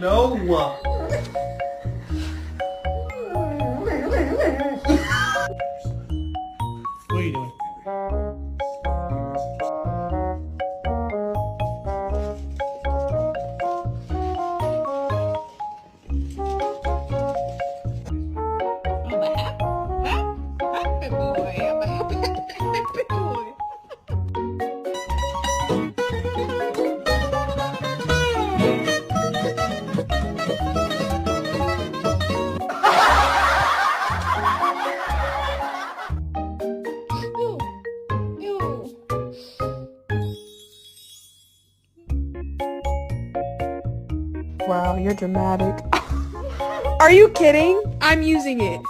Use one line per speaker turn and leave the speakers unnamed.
No. What are you doing?
I'm a happy boy. I'm a happy boy. Ew. Ew.
Wow, you're dramatic. Are you kidding? I'm using it.